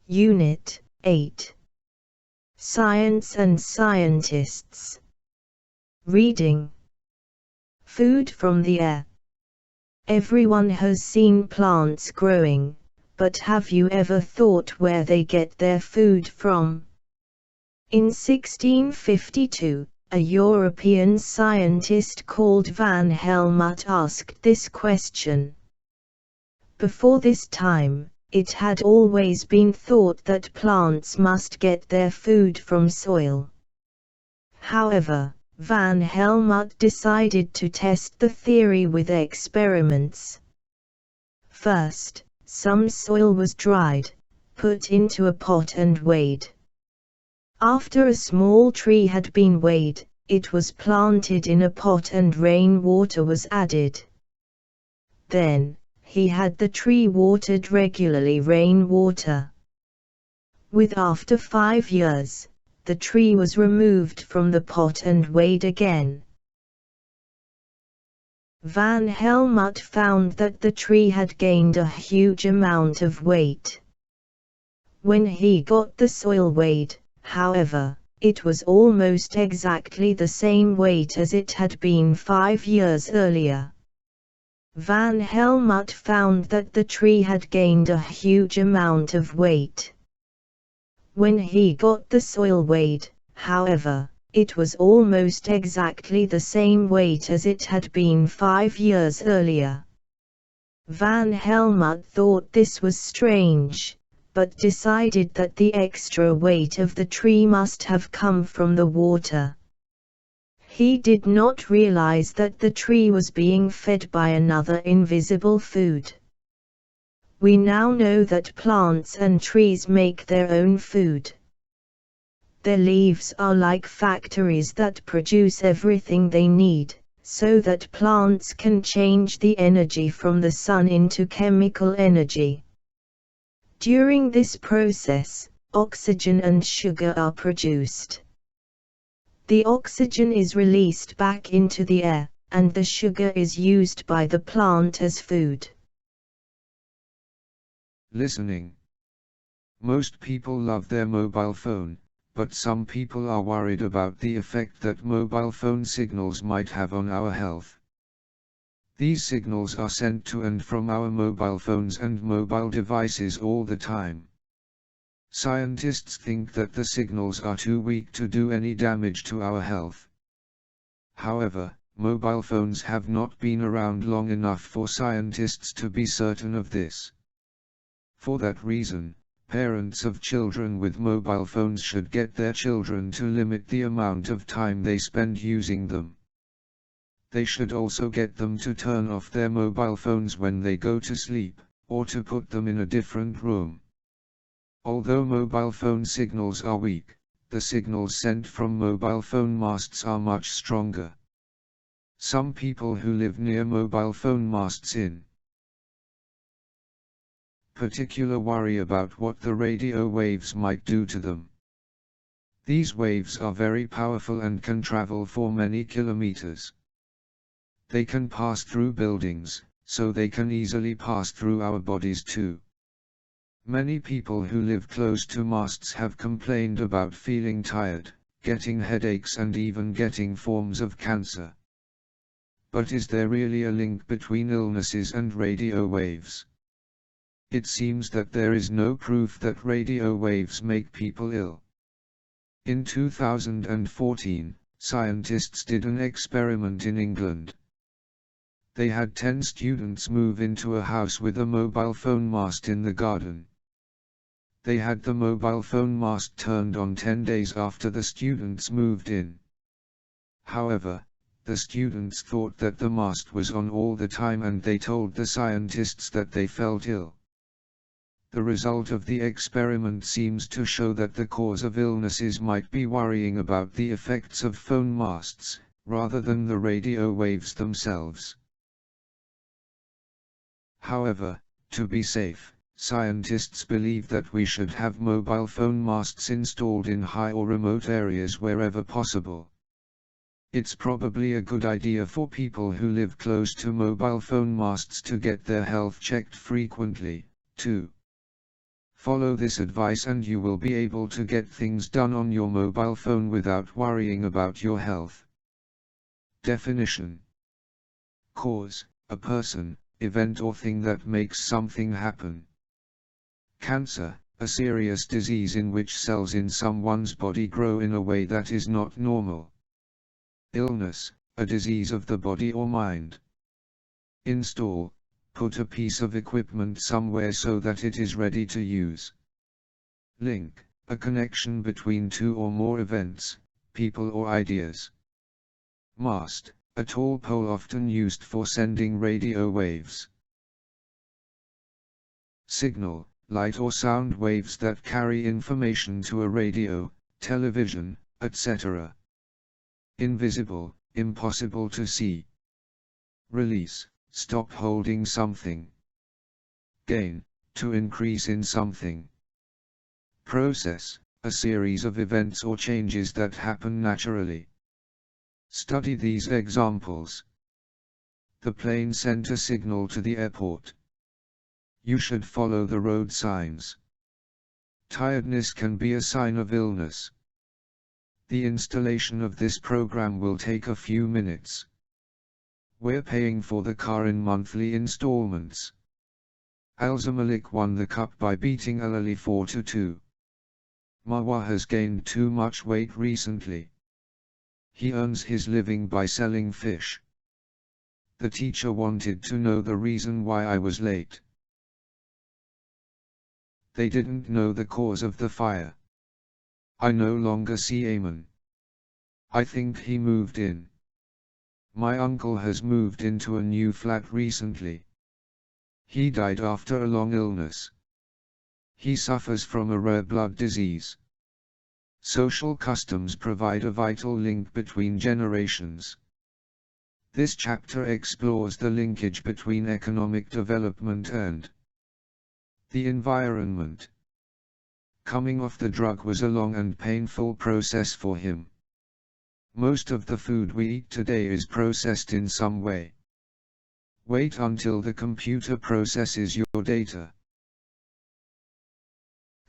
Unit 8. Science and Scientists. Reading. Food from the air. Everyone has seen plants growing, but have you ever thought where they get their food from? In 1652, a European scientist called Van Helmont asked this question. Before this time, it had always been thought that plants must get their food from soil. However, Van Helmont decided to test the theory with experiments. First, some soil was dried, put into a pot and weighed. After a small tree had been weighed, it was planted in a pot and rainwater was added. Then, he had the tree watered regularly rainwater. After 5 years, the tree was removed from the pot and weighed again. Van Helmont found that the tree had gained a huge amount of weight. When he got the soil weighed, however, it was almost exactly the same weight as it had been 5 years earlier. Van Helmont found that the tree had gained a huge amount of weight. When he got the soil weighed, however, it was almost exactly the same weight as it had been 5 years earlier. Van Helmont thought this was strange, but decided that the extra weight of the tree must have come from the water. He did not realize that the tree was being fed by another invisible food. We now know that plants and trees make their own food. Their leaves are like factories that produce everything they need, so that plants can change the energy from the sun into chemical energy. During this process, oxygen and sugar are produced. The oxygen is released back into the air, and the sugar is used by the plant as food. Listening. Most people love their mobile phone, but some people are worried about the effect that mobile phone signals might have on our health. These signals are sent to and from our mobile phones and mobile devices all the time. Scientists think that the signals are too weak to do any damage to our health. However, mobile phones have not been around long enough for scientists to be certain of this. For that reason, parents of children with mobile phones should get their children to limit the amount of time they spend using them. They should also get them to turn off their mobile phones when they go to sleep, or to put them in a different room. Although mobile phone signals are weak, the signals sent from mobile phone masts are much stronger. Some people who live near mobile phone masts in particular worry about what the radio waves might do to them. These waves are very powerful and can travel for many kilometers. They can pass through buildings, so they can easily pass through our bodies too. Many people who live close to masts have complained about feeling tired, getting headaches and even getting forms of cancer. But is there really a link between illnesses and radio waves? It seems that there is no proof that radio waves make people ill. In 2014, scientists did an experiment in England. They had 10 students move into a house with a mobile phone mast in the garden. They had the mobile phone mast turned on 10 days after the students moved in. However, the students thought that the mast was on all the time and they told the scientists that they felt ill. The result of the experiment seems to show that the cause of illnesses might be worrying about the effects of phone masts, rather than the radio waves themselves. However, to be safe, scientists believe that we should have mobile phone masts installed in high or remote areas wherever possible. It's probably a good idea for people who live close to mobile phone masts to get their health checked frequently, too. Follow this advice and you will be able to get things done on your mobile phone without worrying about your health. Definition: cause, a person, event or thing that makes something happen. Cancer, a serious disease in which cells in someone's body grow in a way that is not normal. Illness, a disease of the body or mind. Install, put a piece of equipment somewhere so that it is ready to use. Link, a connection between two or more events, people or ideas. Mast, a tall pole often used for sending radio waves. Signal, light or sound waves that carry information to a radio, television, etc. Invisible, impossible to see. Release, stop holding something. Gain, to increase in something. Process, a series of events or changes that happen naturally. Study these examples. The plane sent a signal to the airport. You should follow the road signs. Tiredness can be a sign of illness. The installation of this program will take a few minutes. We're paying for the car in monthly installments. Al-Zamalek won the cup by beating Al-Ahly 4-2. Marwa has gained too much weight recently. He earns his living by selling fish. The teacher wanted to know the reason why I was late. They didn't know the cause of the fire. I no longer see Ayman. I think he moved in. My uncle has moved into a new flat recently. He died after a long illness. He suffers from a rare blood disease. Social customs provide a vital link between generations. This chapter explores the linkage between economic development and the environment. Coming off the drug was a long and painful process for him. Most of the food we eat today is processed in some way. Wait until the computer processes your data.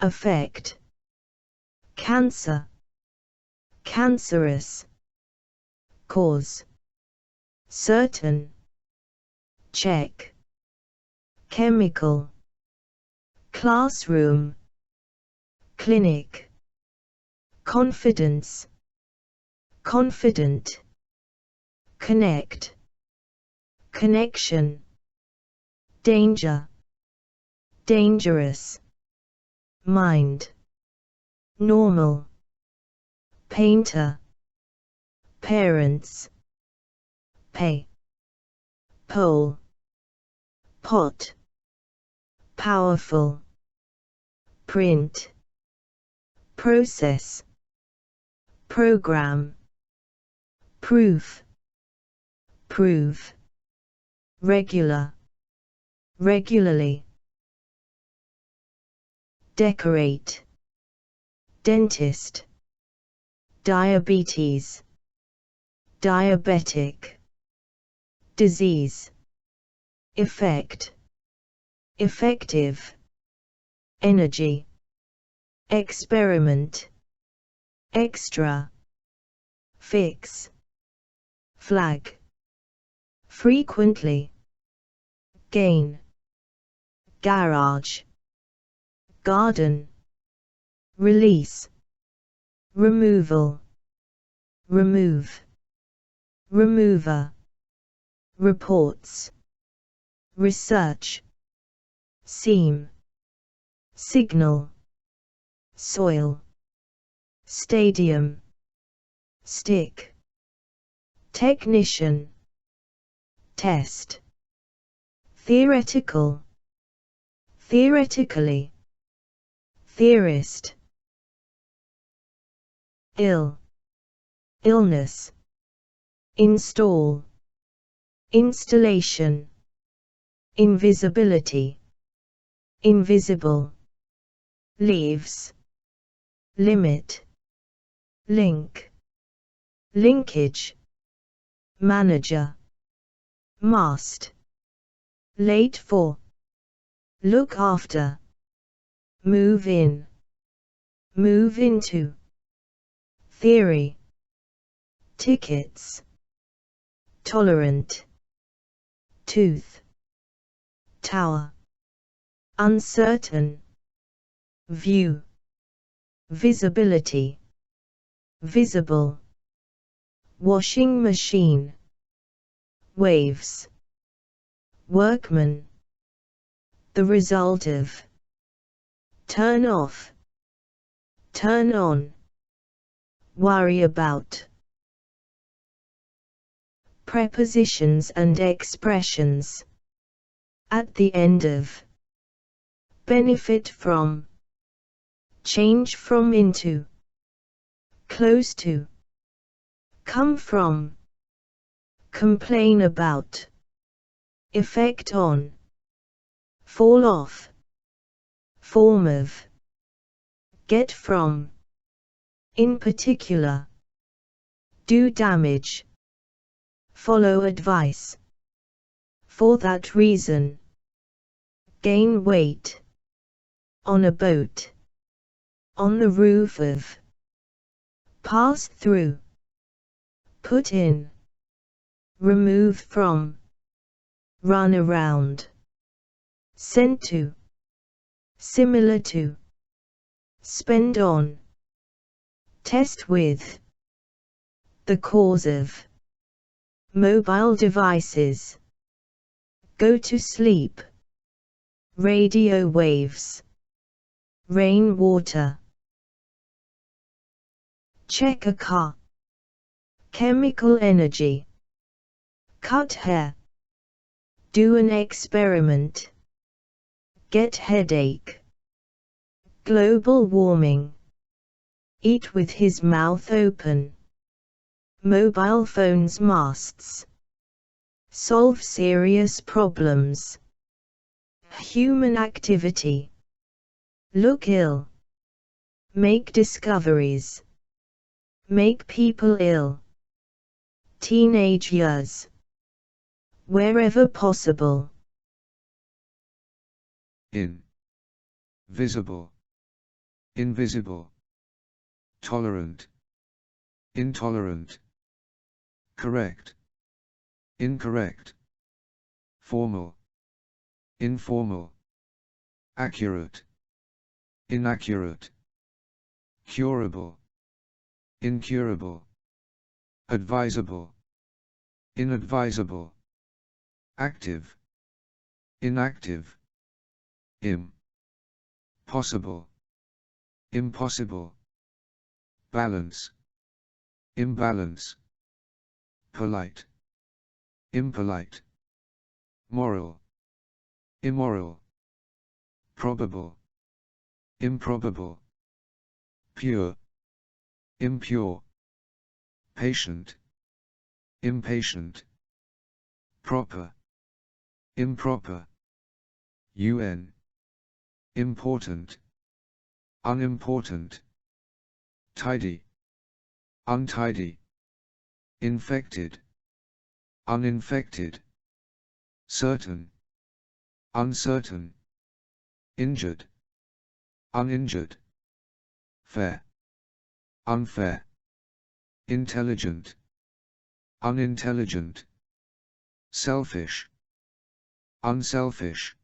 Effect: cancer, cancerous. Cause: certain. Check: chemical. Classroom, clinic. Confidence, confident. Connect, connection. Danger, dangerous. Mind, normal. Painter, parents. Pay, pole. Pot, powerful. Print, process. Program, proof. Prove, regular, regularly. Decorate, dentist. Diabetes, diabetic. Disease, effect, effective. Energy, experiment. Extra, fix. Flag, frequently. Gain, garage. Garden, release. Removal, remove. Remover, reports. Research, seam. Signal, soil. Stadium, stick. Technician, test. Theoretical, theoretically. Theorist. Ill, illness. Install, installation. Invisibility, invisible. Leaves, limit. Link, linkage. Manager, mast. Late for, look after. move in, move into, theory, tickets, tolerant, tooth, tower, uncertain, view, visibility, visible, washing machine, waves, workman, the result of, turn off, turn on, worry about. Prepositions and expressions. At the end of, benefit from, change from into, close to, come from, complain about, effect on, fall off, form of, get from, in particular, do damage, follow advice, for that reason, gain weight, on a boat, on the roof of, pass through, put in, remove from, run around, sent to, similar to, spend on, test with, the cause of, mobile devices, go to sleep, radio waves, rainwater, check a car, chemical energy, cut hair, do an experiment, get headache, global warming, eat with his mouth open, mobile phones masts, solve serious problems, human activity, look ill, make discoveries, make people ill, teenage years, wherever possible. In, visible, invisible, tolerant, intolerant, correct, incorrect, formal, informal, accurate, inaccurate, curable, incurable, advisable, inadvisable, active, inactive, possible, impossible, balance, imbalance, polite, impolite, moral, immoral, probable, improbable, pure, impure, patient, impatient, proper, improper, UN, important, unimportant, tidy, untidy, infected, uninfected, certain, uncertain, injured, uninjured, fair, unfair, intelligent, unintelligent, selfish, unselfish,